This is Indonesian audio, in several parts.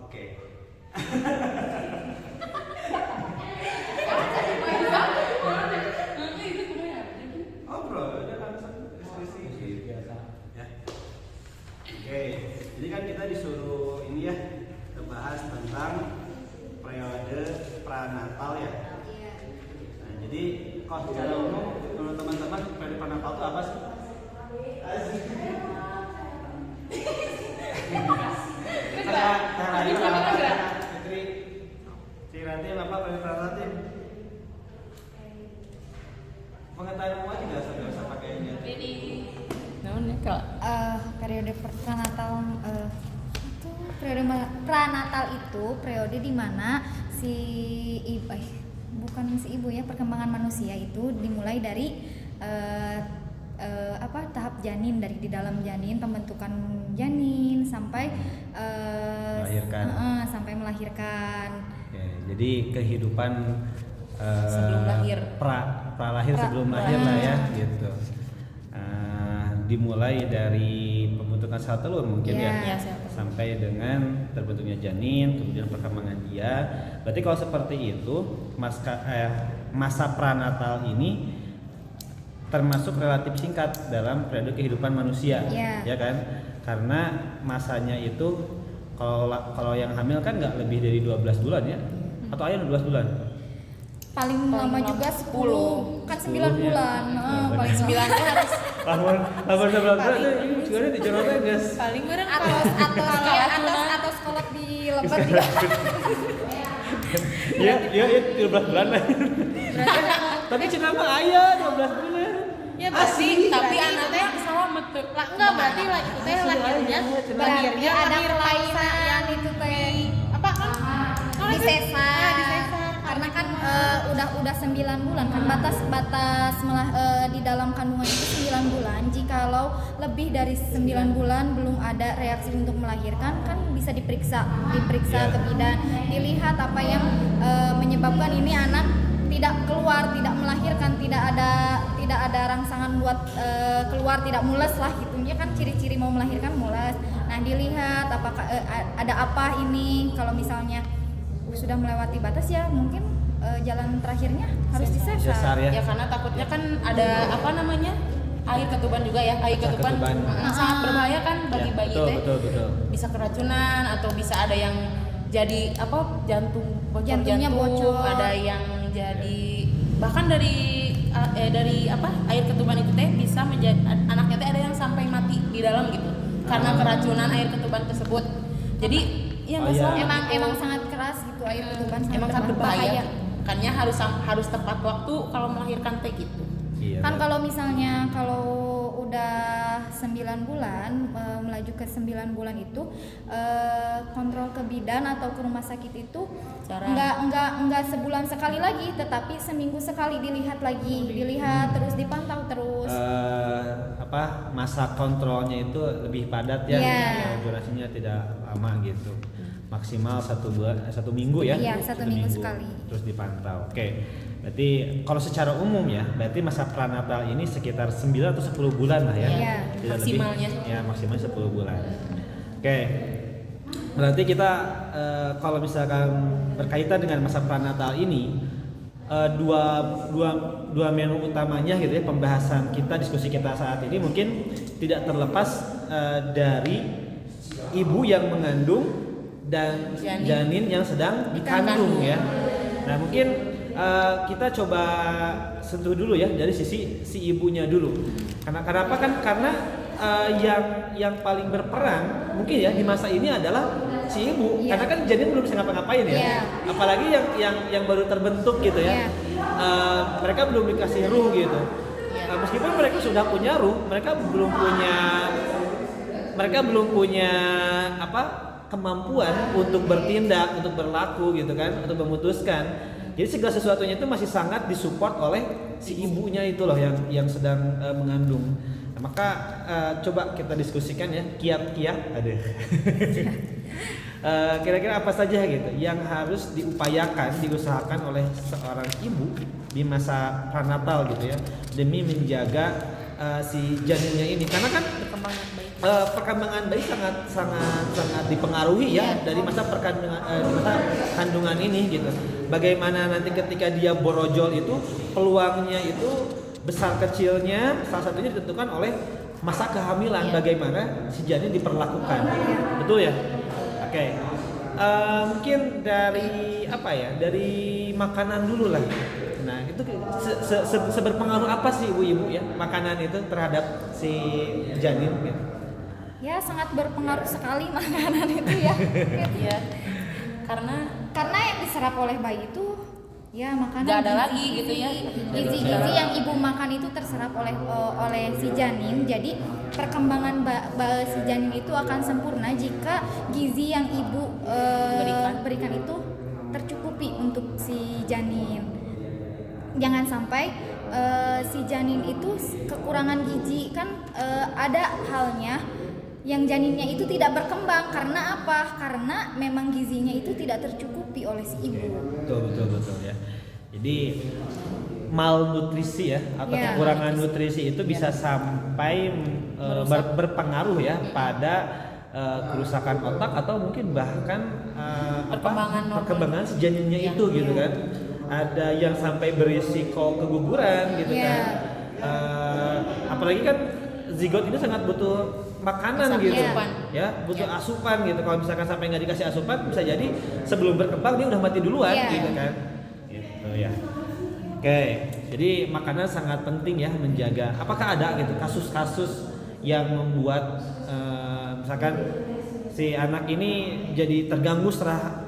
Oke. Ngobrol, udah langsung diskusi biasa. Ya. Oke, jadi kan kita disuruh ini ya, bahas tentang periode pranatal ya. Nah, jadi kalau secara umum menurut teman-teman periode pranatal itu apa sih? Ciranti apa periode pranatal? Pengetahuan umum aja nggak usah pakai ini. Periode pranatal pranatal itu periode di mana si ibu bukan si ibu ya, perkembangan manusia itu dimulai dari tahap janin, dari di dalam janin, pembentukan janin sampai melahirkan. Sampai melahirkan. Oke, jadi kehidupan sebelum lahir, pralahir sebelum lahir lah ya gitu. Dimulai dari pembentukan sel telur mungkin ya, sampai dengan terbentuknya janin, kemudian perkembangan dia. Berarti kalau seperti itu masa pranatal ini termasuk relatif singkat dalam periode kehidupan manusia, ya kan? Karena masanya itu kalau yang hamil kan nggak lebih dari 12 bulan ya, atau ayah 12 bulan? Paling lama juga 10, kan 9 bulan. Paling 9 harus. Lawan 11 bulan ini juga di Jakarta guys. Paling meren atau sekolah di Lebet ya. Iya 13 bulan lah. Tapi cina mah ayah 12 bulan. Ya berarti, tapi anaknya selamat tuh. Lah enggak, berarti lah itu teh lahirnya ada kelainan itu teh. Apa kan? Di sesar. Karena kan udah 9 bulan kan batas di dalam kandungan itu 9 bulan. Jikalau lebih dari 9 bulan belum ada reaksi untuk melahirkan, kan bisa diperiksa ke bidan, dilihat apa yang menyebabkan ini anak tidak keluar, tidak melahirkan, tidak ada rangsangan buat keluar, tidak mules lah gitu ya kan, ciri-ciri mau melahirkan mules. Nah, dilihat apakah ada apa ini. Kalau misalnya sudah melewati batas ya mungkin jalan terakhirnya harus disesar ya. Ya karena takutnya kan ada air ketuban juga ya, air ketuban sangat berbahaya kan bagi bayi teh. Betul. Bisa keracunan atau bisa ada yang jadi jantungnya bocor, ada yang jadi bahkan dari air ketuban itu teh bisa menjadi anaknya teh ada yang sampai mati di dalam gitu karena keracunan air ketuban tersebut. Jadi emang sangat keras gitu air ketuban, emang sangat berbahaya. Makanya harus tepat waktu kalau melahirkan teh gitu. Iya, kan kalau misalnya udah 9 bulan melaju ke 9 bulan itu kontrol ke bidan atau ke rumah sakit itu enggak sebulan sekali lagi, tetapi seminggu sekali dilihat terus dipantau terus. Masa kontrolnya itu lebih padat ya, durasinya tidak lama gitu, maksimal 1 minggu ya. Iya, 1 minggu sekali. Terus dipantau. Oke. Berarti kalau secara umum ya, berarti masa pranatal ini sekitar 9 atau 10 bulan lah ya. Iya, maksimalnya. Maksimalnya 10 bulan. Oke. Berarti kita kalau misalkan berkaitan dengan masa pranatal ini, dua menu utamanya gitu ya, pembahasan kita, diskusi kita saat ini mungkin tidak terlepas dari ibu yang mengandung dan janin yang sedang dikandung ya. Nah, mungkin kita coba sentuh dulu ya dari sisi si ibunya dulu. Kenapa kan? Karena yang paling berperan mungkin ya di masa ini adalah si ibu, karena kan janin belum bisa ngapa-ngapain ya. Apalagi yang baru terbentuk gitu ya. Mereka belum dikasih ruh gitu. Meskipun mereka sudah punya ruh, mereka belum punya kemampuan untuk bertindak, untuk berlaku gitu kan, untuk memutuskan. Jadi segala sesuatunya itu masih sangat disupport oleh si ibunya itu loh yang sedang mengandung. Nah, maka coba kita diskusikan ya kiat-kiat kira-kira apa saja gitu yang harus diusahakan oleh seorang ibu di masa pranatal gitu ya, demi menjaga si janinnya ini, karena kan Perkembangan baik. perkembangan bayi sangat dipengaruhi ya dari masa masa kandungan ini gitu. Bagaimana nanti ketika dia borojol itu peluangnya itu besar kecilnya salah satunya ditentukan oleh masa kehamilan, bagaimana si janin diperlakukan, betul ya? Oke. Mungkin dari apa ya? Dari makanan dulu lah. Nah itu seberpengaruh apa sih ibu-ibu ya makanan itu terhadap si janin? Gitu? Ya sangat berpengaruh sekali makanan itu ya. Iya. Karena yang diserap oleh bayi itu ya makanan nggak ada lagi gitu ya. Gizi-gizi yang ibu makan itu terserap oleh si janin. Jadi perkembangan si janin itu akan sempurna jika gizi yang ibu berikan itu tercukupi untuk si janin. Jangan sampai si janin itu kekurangan gizi, kan ada halnya yang janinnya itu tidak berkembang karena apa? Karena memang gizinya itu tidak tercukupi oleh si ibu. Betul ya. Jadi malnutrisi ya atau kekurangan nutrisi itu bisa sampai berpengaruh ya pada kerusakan otak atau mungkin bahkan perkembangan si janinnya itu gitu kan. Ada yang sampai berisiko keguguran gitu kan. Apalagi kan zigot ini sangat butuh makanan gitu ya, butuh asupan gitu. Kalau misalkan sampai nggak dikasih asupan bisa jadi sebelum berkembang dia udah mati duluan gitu kan gitu ya. Oke, jadi makanan sangat penting ya menjaga. Apakah ada gitu kasus-kasus yang membuat misalkan si anak ini jadi terganggu setelah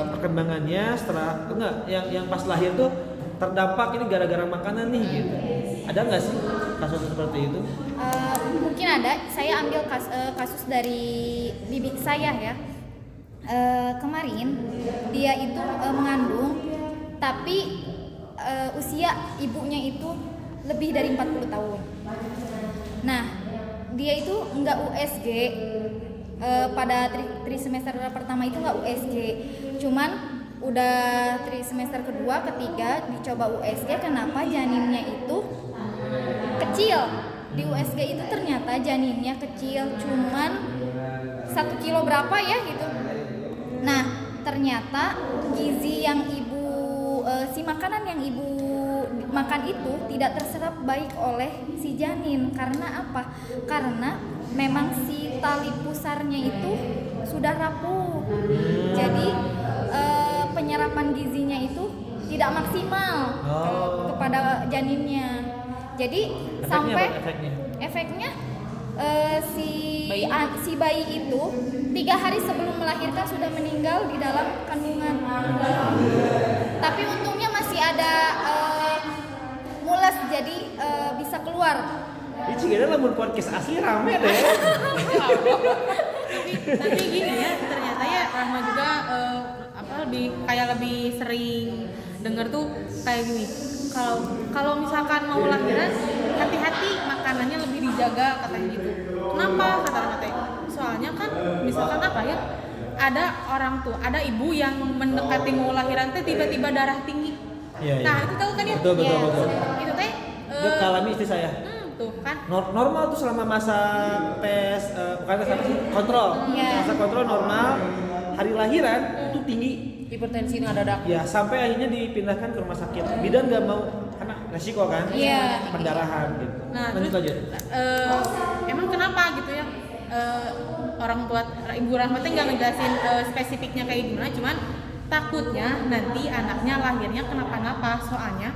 perkembangannya setelah enggak yang pas lahir tuh terdampak ini gara-gara makanan nih gitu. Ada nggak sih kasus seperti itu? Mungkin ada. Saya ambil kasus dari bibi saya ya. Kemarin dia itu mengandung, tapi usia ibunya itu lebih dari 40 tahun. Nah, dia itu nggak USG. Pada trimester pertama itu nggak USG, cuman udah trimester kedua, ketiga dicoba USG. Kenapa janinnya itu kecil? Di USG itu ternyata janinnya kecil, cuman 1 kilo berapa ya gitu. Nah ternyata gizi yang si makanan yang ibu makan itu tidak terserap baik oleh si janin. Karena apa? Karena memang si tali pusarnya itu sudah rapuh. Jadi penyerapan gizinya itu tidak maksimal kepada janinnya. Jadi efeknya si bayi itu 3 hari sebelum melahirkan sudah meninggal di dalam kandungan. Tapi untungnya masih ada mulas, jadi bisa keluar. Ini cigana lamun podcast asli rame deh. tapi gini ya, ternyata ya Rahma juga lebih sering dengar tuh kayak gini. Kalau misalkan mau lahiran, hati-hati makanannya lebih dijaga katanya gitu. Kenapa kata katanya? Soalnya kan misalkan apa ya? Ada orang tuh, ada ibu yang mendekati mau lahiran teh tiba-tiba darah tinggi. Nah, itu tahu kan ya? Betul. Itu teh itu alami istri saya. Tuh kan. Normal tuh selama masa tes bukan tes apa sih? Kontrol. Masa kontrol normal, hari lahiran itu tinggi. Hipertensi mendadak. Ya, sampai akhirnya dipindahkan ke rumah sakit. Bidan nggak mau karena resiko kan, pendarahan gitu. Nah, lanjut aja. Emang kenapa gitu ya? Orang tua Ibu Rahmatnya nggak ngejelasin spesifiknya kayak gimana, cuman takutnya nanti anaknya lahirnya kenapa-napa. Soalnya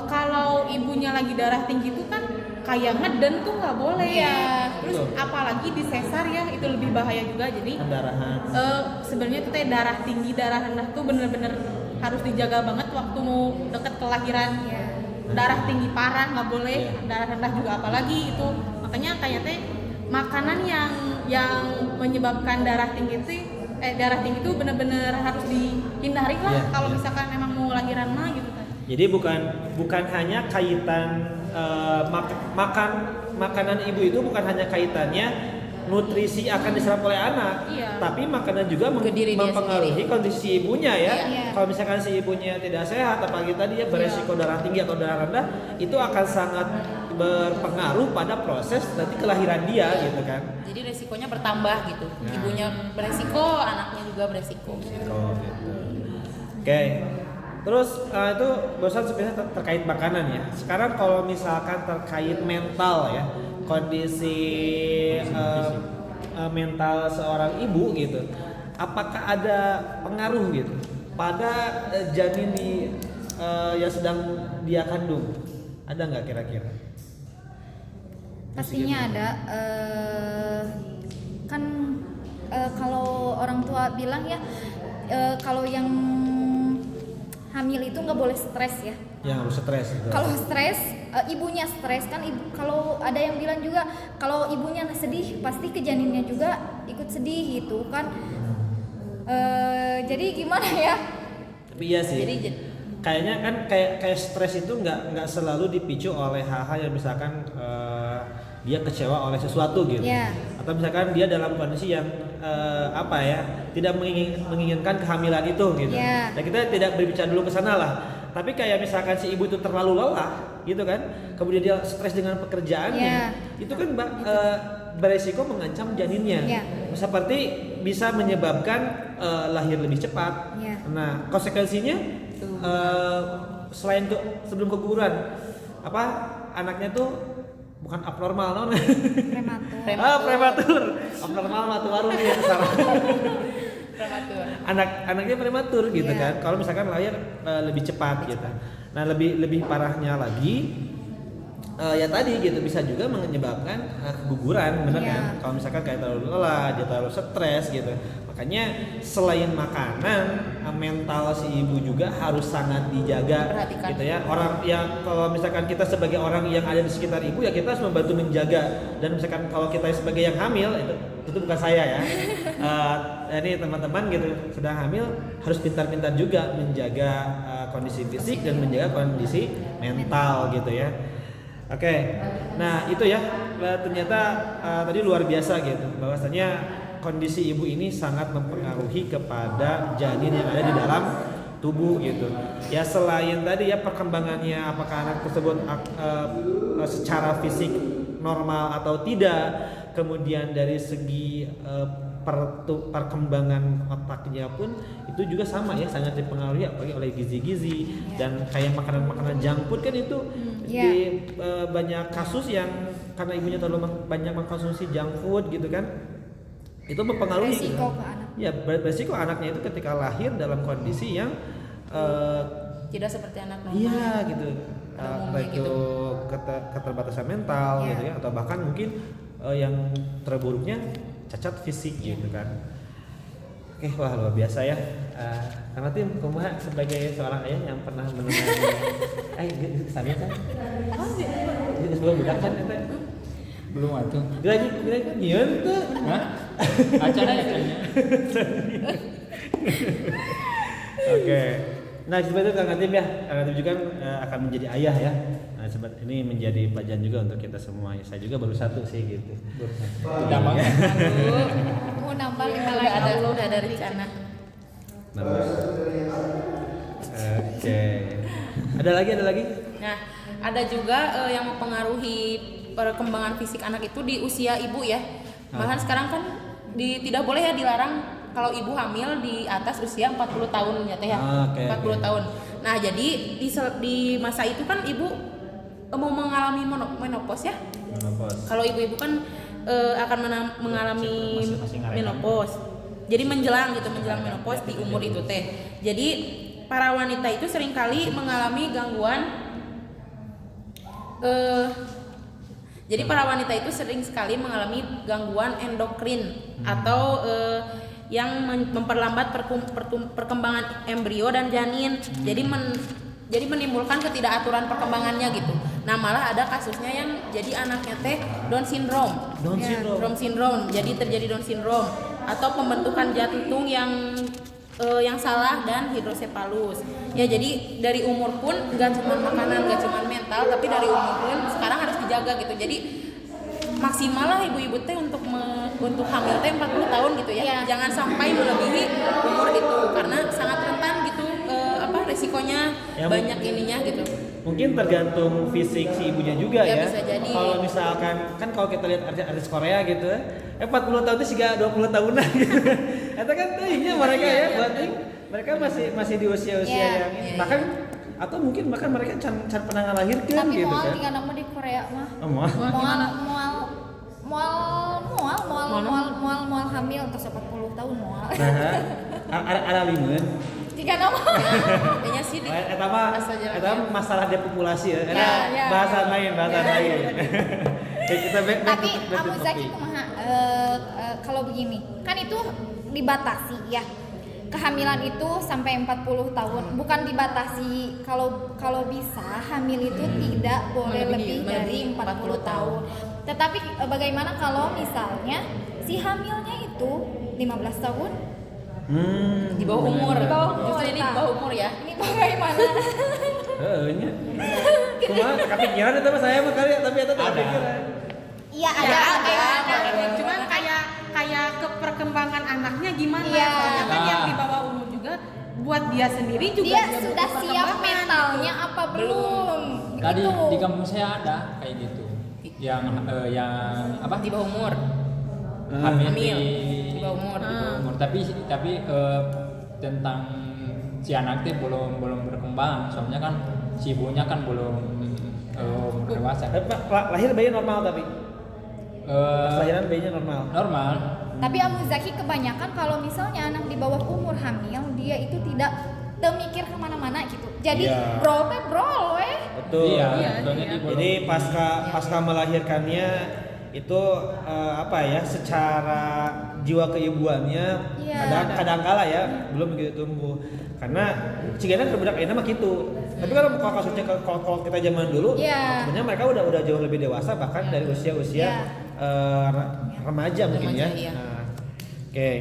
kalau ibunya lagi darah tinggi itu kan kayak ngeden tuh nggak boleh ya. Terus apalagi di sesar ya, itu lebih bahaya juga. Jadi pendarahan. Sebenarnya tuh darah tinggi, darah rendah tuh bener-bener harus dijaga banget waktu mau deket kelahiran. Darah tinggi parah nggak boleh, darah rendah juga apalagi itu. Makanya kayak makanan yang menyebabkan darah tinggi itu bener-bener harus dihindari lah kalau misalkan emang mau lahiran mah gitu kan. Jadi bukan hanya kaitan makanan ibu itu bukan hanya kaitannya nutrisi akan diserap oleh anak, tapi makanan juga mempengaruhi kondisi ibunya ya. Kalau misalkan si ibunya tidak sehat, apalagi tadi ya beresiko darah tinggi atau darah rendah, itu akan sangat berpengaruh pada proses nanti kelahiran dia gitu kan. Jadi resikonya bertambah gitu. Nah. Ibunya beresiko, anaknya juga beresiko. Oh gitu. Oke. Terus itu barusan sebenarnya terkait makanan ya. Sekarang kalau misalkan terkait mental ya, kondisi mental seorang ibu gitu, apakah ada pengaruh gitu pada janin yang sedang dia kandung? Ada nggak kira-kira? Pastinya ada. Kan kalau orang tua bilang ya, kalau yang hamil itu nggak boleh stres ya. Yang harus stres. Gitu. Kalau stres, ibunya stres kan. Kalau ada yang bilang juga kalau ibunya sedih, pasti ke janinnya juga ikut sedih gitu kan. Jadi gimana ya? Tapi iya sih. Jadi kayaknya kan kayak stres itu nggak selalu dipicu oleh hal-hal yang misalkan dia kecewa oleh sesuatu gitu. Yeah. Atau misalkan dia dalam kondisi yang tidak menginginkan kehamilan itu gitu. Yeah. Nah, kita tidak berbicara dulu ke sana lah. Tapi kayak misalkan si ibu itu terlalu lelah gitu kan, kemudian dia stres dengan pekerjaannya, itu kan beresiko mengancam janinnya. Seperti bisa menyebabkan lahir lebih cepat. Nah, konsekuensinya selain sebelum keguguran, anaknya tuh bukan abnormal, prematur. Abnormal matu warung ya salah. prematur. Anaknya prematur gitu kan. Kalau misalkan lahir lebih cepat gitu. Nah, lebih parahnya lagi ya tadi gitu bisa juga menyebabkan keguguran, benar kan? Kalau misalkan kayak terlalu lelah, dia terlalu stres gitu. Makanya selain makanan, mental si ibu juga harus sangat dijaga. Perhatikan. Gitu ya. Orang yang kalau misalkan kita sebagai orang yang ada di sekitar ibu ya kita harus membantu menjaga. Dan misalkan kalau kita sebagai yang hamil itu bukan saya ya. Ini teman-teman gitu sedang hamil harus pintar-pintar juga menjaga kondisi fisik dan menjaga kondisi mental gitu ya. Oke, nah itu ya ternyata tadi luar biasa gitu bahwasanya kondisi ibu ini sangat mempengaruhi kepada janin yang ada di dalam tubuh gitu. Ya selain tadi ya perkembangannya apakah anak tersebut secara fisik normal atau tidak, kemudian dari segi perkembangan otaknya pun itu juga sama ya sangat dipengaruhi apalagi oleh gizi-gizi dan kayak makanan-makanan junk food kan itu di banyak kasus yang karena ibunya terlalu banyak mengkonsumsi junk food gitu kan itu mempengaruhi resiko ke anak. Ya beresiko anaknya itu ketika lahir dalam kondisi yang tidak seperti anak normal. iya gitu entah itu gitu. keterbatasan mental gitu ya atau bahkan mungkin yang terburuknya cacat fisik gitu kan. Oke, wah luar biasa ya. Karena tim kumaha sebagai seorang ayah yang pernah mendengar gitu kesana kan. Jadi sebelum budak kan eta. Belum atuh. Gila nyeun tuh. Hah? Acara ya kayaknya. Oke. Nah, seperti itu Kang Atim ya. Kang Atim juga akan menjadi ayah ya. Nah, seperti ini menjadi pelajaran juga untuk kita semua. Saya juga baru satu sih gitu. Udah banget. Mau nambah 5 Udah lagi. udah ada rencana. Oke. Ada lagi? Nah, ada juga yang mempengaruhi perkembangan fisik anak itu di usia ibu ya. Malahan sekarang kan tidak boleh ya dilarang kalau ibu hamil di atas usia 40 tahun ya teh ya. 40 tahun. Nah, jadi di masa itu kan ibu mau mengalami menopause ya. Kalau ibu-ibu kan akan mengalami menopause. Jadi menjelang menopause di umur itu teh. Jadi para wanita itu seringkali mengalami gangguan jadi para wanita itu sering sekali mengalami gangguan endokrin atau yang memperlambat perkembangan embrio dan janin. Jadi menimbulkan ketidakaturan perkembangannya gitu. Nah, malah ada kasusnya yang jadi anaknya teh Down syndrome. Down syndrome. Jadi terjadi Down syndrome atau pembentukan jantung yang salah dan hidrosepalus. Ya, jadi dari umur pun nggak cuma makanan, nggak cuma mental, tapi dari umur pun sekarang harus dijaga gitu. Jadi maksimal lah ibu-ibu teh untuk hamil teh 40 tahun gitu ya. Jangan sampai melebihi umur itu karena sangat rentan gitu resikonya Ya, banyak ininya gitu. Mungkin tergantung fisik si ibunya juga Ya, ya. bisa jadi. Kalau misalkan kan kalau kita lihat artis Korea gitu, 40 tahun itu sih 20 tahunan gitu. Itu kan tuhnya mereka ya, berarti mereka masih di usia-usia Iya, yang ini. Bahkan atau mungkin bahkan mereka can pernah ngelahirkan Tapi gitu mual kan. jika namun di Korea mah. Oh, mual. Mual hamil untuk 40 tahun mual. Nah, ada limun. Jika nama. Kayaknya sih di Eta mah masalah depopulasi ya. Eta Ya. bahasan lain. Ya, kita Tapi back to Amu Zaki topic. kumaha kalau begini, kan itu dibatasi ya. Kehamilan itu sampai 40 tahun, bukan dibatasi kalau bisa hamil itu tidak boleh lebih dari 40 tahun. Tetapi bagaimana kalau misalnya si hamilnya itu 15 tahun? di bawah umur. Di bawah umur, Justru ini di bawah umur ya. Ini bagaimana? Nya. Kumaha kepikiran eta mah saya mah kali tapi eta tak kepikiran. Iya Ya, ada. Cuman kayak ke perkembangan anaknya gimana? Iya. Soalnya kan yang di bawah umur juga buat dia sendiri juga Dia butuh sudah siap perkembangan. mentalnya apa belum? Tadi Gitu. di kampung saya ada kayak gitu. Yang apa? Di bawah umur. Hamil Hamil. di Di bawah umur. di bawah umur. Tapi tentang si anak teh belum berkembang. Soalnya kan si ibunya kan belum dewasa. Lahir bayi normal tapi pas lahiran bayinya normal. Normal. Tapi Amu Zaki kebanyakan kalau misalnya anak di bawah umur hamil, dia itu tidak temikir kemana-mana gitu. Jadi Iya. brol weh. Betul. Iya. Jadi pasca melahirkannya itu secara jiwa keibuannya Iya. kadang-kala ya belum begitu tumbuh. Karena cigana budak ayeuna mah gitu. Tapi kalau kasusnya kalau kita zaman dulu, Iya. sebenarnya mereka udah jauh lebih dewasa bahkan dari usia-usia Iya. remaja mungkin ya. Remaja, iya. Nah, oke.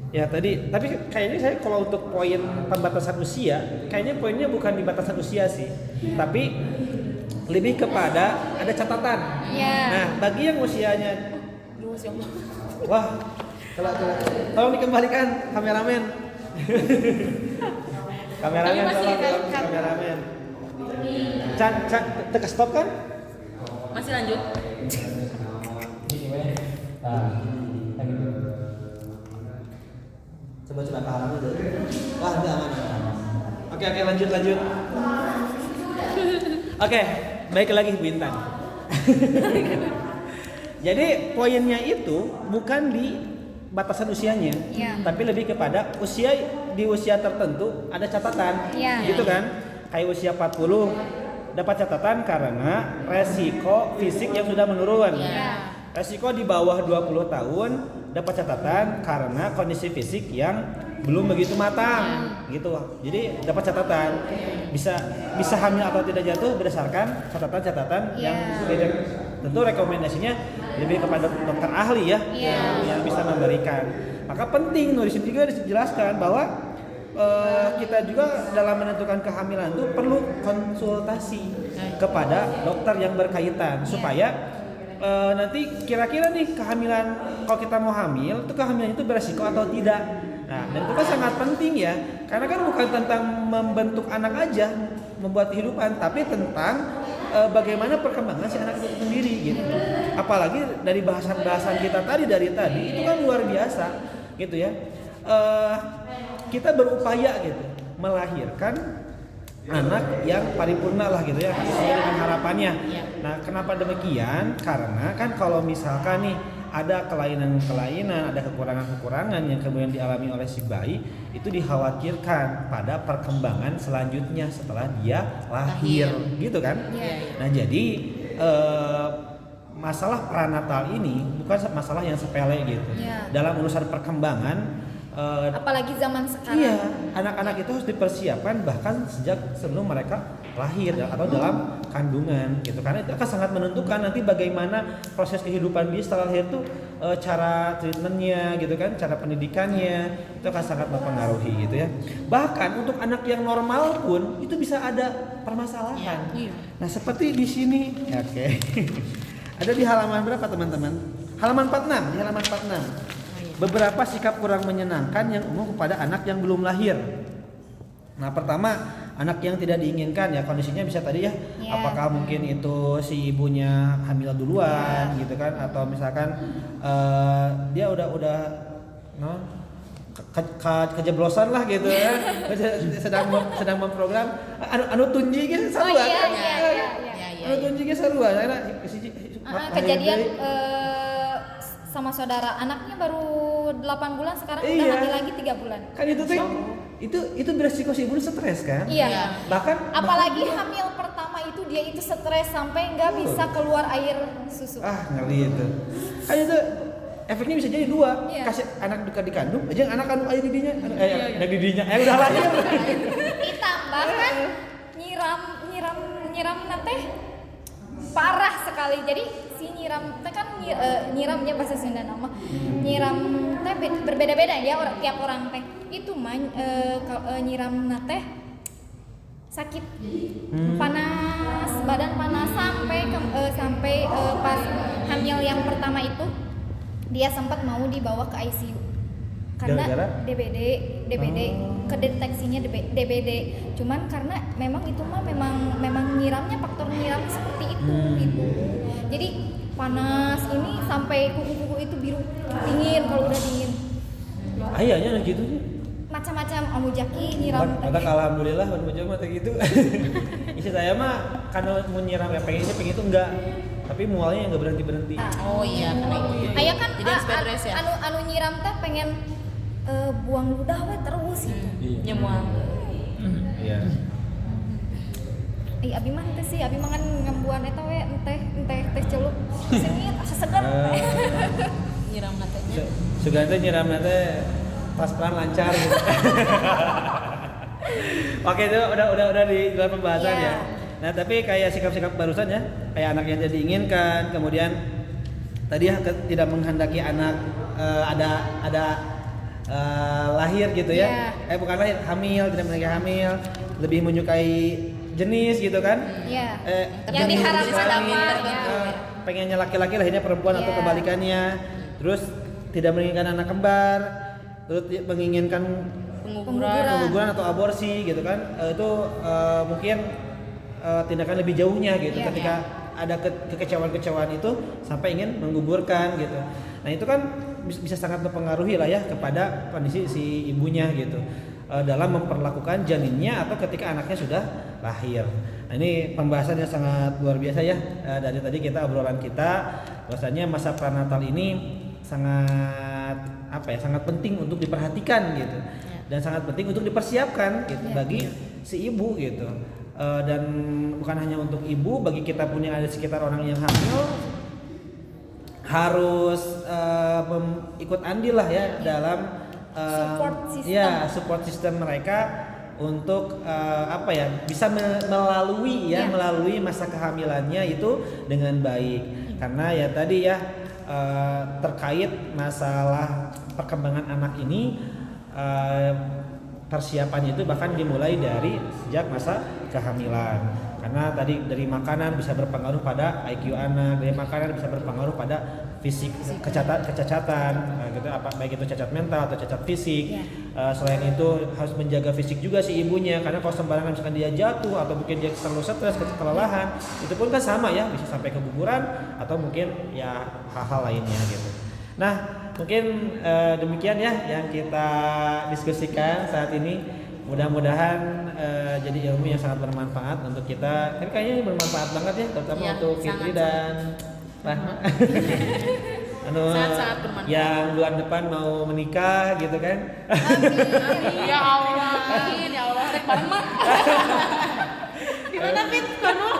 Ya tapi kayaknya saya kalau untuk poin pembatasan usia, kayaknya poinnya bukan di batasan usia sih, tapi lebih kepada ada catatan. Iya. Nah, bagi yang usianya, Duh, siapa? wah, tolong dikembalikan kameramen. Kameramen, Tapi masih tolong dilanjutkan. kameramen. Can, tekan stop kan? Masih lanjut. Coba ke halaman dulu. Wah, enggak aman. Oke, lanjut. Oke, baik lagi Bu Intan. Jadi poinnya itu bukan di batasan usianya, Iya. tapi lebih kepada di usia tertentu ada catatan, Iya. gitu kan? Kayak usia 40 dapat catatan karena resiko fisik yang sudah menurun. Iya. Resiko di bawah 20 tahun dapat catatan karena kondisi fisik yang belum begitu matang, gitu. Jadi dapat catatan bisa hamil atau tidak jatuh berdasarkan catatan-catatan yang tentu rekomendasinya lebih kepada dokter ahli ya yang bisa memberikan. Maka penting di sini juga dijelaskan bahwa kita juga dalam menentukan kehamilan itu perlu konsultasi kepada dokter yang berkaitan supaya nanti kira-kira nih kehamilan kalau kita mau hamil itu kehamilan itu beresiko atau tidak. Nah, dan itu kan sangat penting ya, karena kan bukan tentang membentuk anak aja, membuat kehidupan, tapi tentang bagaimana perkembangan si anak itu sendiri gitu. Apalagi dari bahasan-bahasan kita dari tadi itu kan luar biasa gitu ya. Kita berupaya gitu melahirkan anak yang paripurna lah gitu ya, sesuai dengan harapannya. Nah, kenapa demikian? Karena kan kalau misalkan nih ada kelainan-kelainan, ada kekurangan-kekurangan yang kemudian dialami oleh si bayi, itu dikhawatirkan pada perkembangan selanjutnya setelah dia lahir, gitu kan? Nah, jadi masalah pranatal ini bukan masalah yang sepele gitu. Dalam urusan perkembangan Apalagi zaman sekarang. iya, anak-anak itu harus dipersiapkan bahkan sejak sebelum mereka lahir atau dalam kandungan gitu, karena itu akan sangat menentukan nanti bagaimana proses kehidupan dia setelah lahir tuh, cara treatmentnya gitu kan, cara pendidikannya itu akan sangat mempengaruhi gitu ya. Bahkan untuk anak yang normal pun itu bisa ada permasalahan. Nah, seperti di sini, oke. Ada di halaman berapa teman-teman? Halaman 46, di halaman 46. Beberapa sikap kurang menyenangkan yang umum kepada anak yang belum lahir. Nah, pertama anak yang tidak diinginkan ya kondisinya bisa tadi ya, Ya. apakah mungkin itu si ibunya hamil duluan gitu kan, atau misalkan dia udah no, kejeblosan lah gitu ya, sedang memprogram anu tunji kan sarua Oh, iya, kan? iya, iya. Anu tunji kan sarua karena Kejadian sama saudara, anaknya baru 8 bulan, sekarang udah Iya. hamil lagi 3 bulan. kan itu beresiko si ibu stres kan, Iya. bahkan Apalagi hamil pertama itu dia itu stres sampai nggak bisa keluar air susu. ngeri itu. Kan itu efeknya bisa jadi dua. Iya. Kasih anak dekat dikandung, aja anak kandung air didinya, anak didinya, udah lahir. Ditambah kan nyiram nate parah sekali. Jadi si nyiram teh kan nyiramnya bahasa Sunda nama. Nyiram teh berbeda-beda ya tiap orang teh. Itu mah nyiram nate sakit, panas, badan panas sampai pas hamil yang pertama itu dia sempat mau dibawa ke ICU karena Gara-gara? DBD kedeteksinya DBD. Cuman karena memang itu mah memang nyiramnya, faktor nyiram seperti itu gitu. Jadi panas ini sampai kuku-kuku itu biru dingin kalau udah dingin. Ayahnya ada gitu sih. Macam-macam amujaki nyiram. Maka alhamdulillah baru jauh mata gitu. Isi saya mah karena mau nyiram ya pengen itu enggak. Tapi mualnya enggak berhenti. Oh iya, karena itu. Ayah kan Jadi harus bed rest ya. anu nyiram teh pengen buang ludah we terus gitu. Ya mual. Iya. Abi mah teh sih, abi mah kan ngambuan eta we teh celup. Sengit asa seger. Nyiram matanya. Sugan teh nyiram teh pas pelan lancar gitu. Oke, itu udah di dalam pembahasan Iya. ya. Nah, tapi kayak sikap-sikap barusan ya, kayak anak yang tidak diinginkan, kemudian tadi ya tidak menghendaki anak ada lahir gitu ya. Bukan lahir, hamil, tidak menghendaki hamil, lebih menyukai jenis gitu kan. Iya. jenis Yang diharapkan kelamin, apa ya. pengennya laki-laki lahirnya perempuan atau Iya. kebalikannya. Terus tidak menginginkan anak kembar, terus menginginkan penguburan atau aborsi gitu kan. Itu mungkin tindakan lebih jauhnya gitu. Iya, Ketika ada kekecewaan-kekecewaan itu sampai ingin menggugurkan gitu. Nah, itu kan bisa sangat mempengaruhi lah ya kepada kondisi si ibunya gitu, dalam memperlakukan janinnya atau ketika anaknya sudah lahir. Nah, ini pembahasan yang sangat luar biasa ya. Dari tadi kita obrolan kita bahwasanya masa prenatal ini sangat sangat penting untuk diperhatikan gitu, dan sangat penting untuk dipersiapkan gitu bagi si ibu gitu. Dan bukan hanya untuk ibu, bagi kita pun yang ada di sekitar orang yang hamil harus ikut andil lah ya dalam support system mereka untuk bisa melalui masa kehamilannya itu dengan baik. Karena ya tadi ya terkait masalah perkembangan anak ini, persiapannya itu bahkan dimulai dari sejak masa kehamilan. Karena tadi dari makanan bisa berpengaruh pada IQ anak, dari makanan bisa berpengaruh pada fisik kecacatan, gitu, baik itu cacat mental atau cacat fisik. Selain itu harus menjaga fisik juga si ibunya, karena kalau sembarangan misalkan dia jatuh atau mungkin dia terlalu stres, kelelahan, itu pun kan sama ya, bisa sampai keguguran atau mungkin ya hal-hal lainnya gitu. Nah, mungkin demikian ya yang kita diskusikan saat ini. Mudah-mudahan jadi ilmu yang sangat bermanfaat untuk kita. Tapi kayaknya ini bermanfaat banget ya, terutama untuk Fitri dan Rahma. Sangat bermanfaat. Yang bulan depan mau menikah gitu kan. Ya Allah. Amin ya Allah. Rek bareng mah. Gimana Fit? Kono?